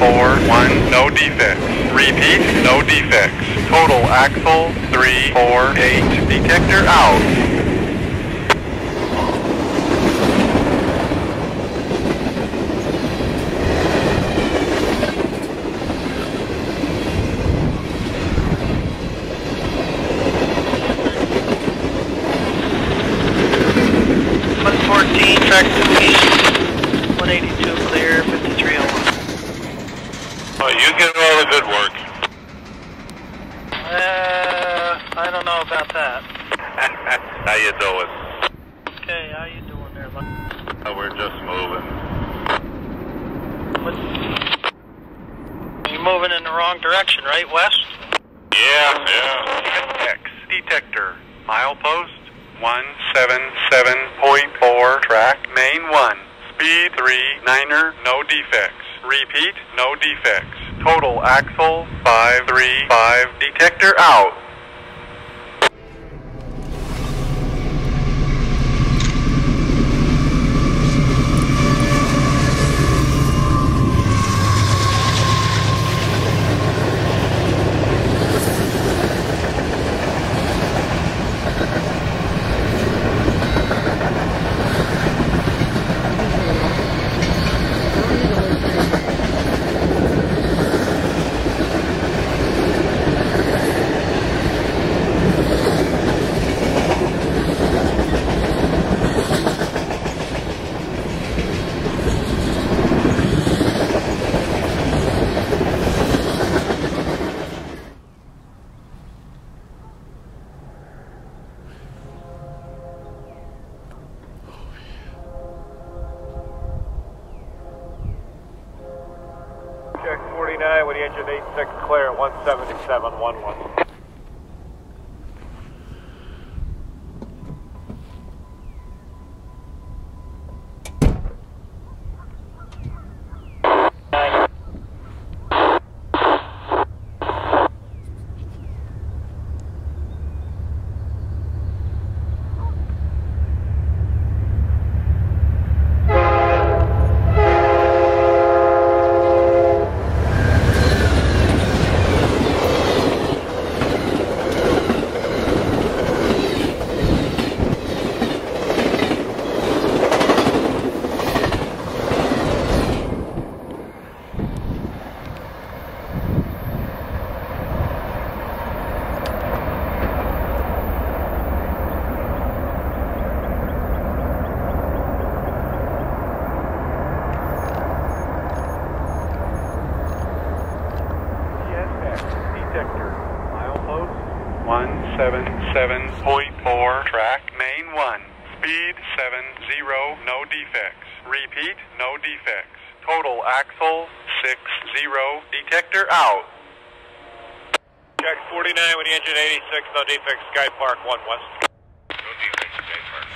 341, no defects. Repeat, no defects. Total axle 348. Detector out. Track 2 east, 182 clear, 5301. Oh, you get all the good work. I don't know about that. How you doing? Okay, how you doing there, Luck? Oh, we're just moving. You're moving in the wrong direction, right, west? Yeah. X detector. Milepost 177.4, track main 1. Speed 39er, no defects. Repeat, no defects. Total axle 535. Detector out. Check 49 with the engine 86 clear, 177.11. Detector. Milepost 177.4, track main 1. Speed 70, no defects. Repeat, no defects. Total axle 60. Detector out. Check 49 with the engine 86, no defects, Sky Park 1 West. No defects, Sky Park.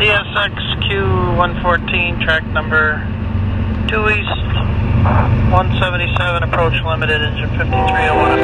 CSXQ114, track number 2 east, 177, approach limited, engine 5301.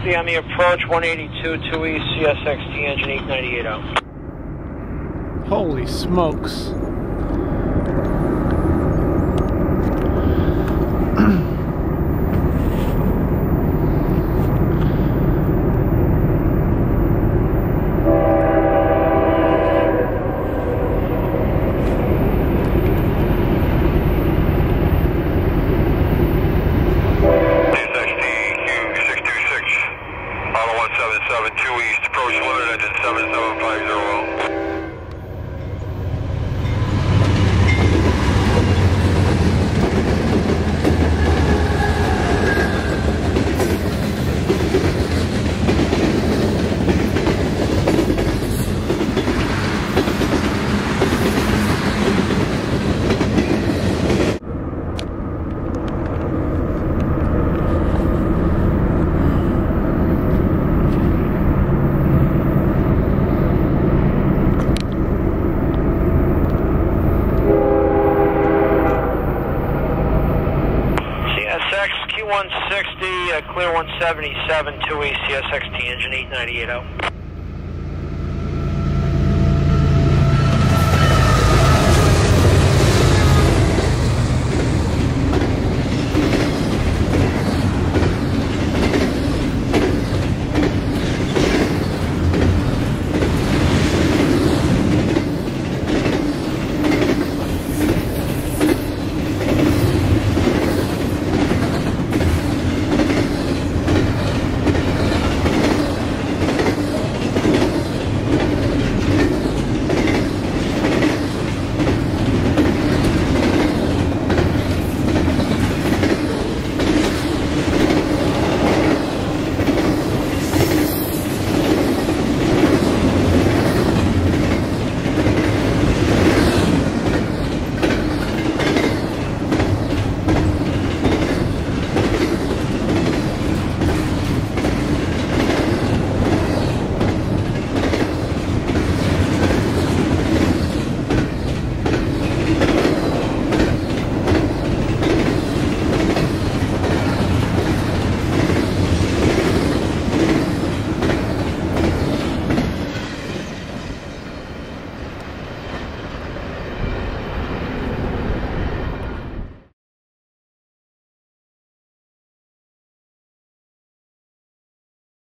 160 on the approach, 182, 2 East, CSXT engine 8980. Holy smokes. Q160, clear 177, 2 East, CSXT engine 8980.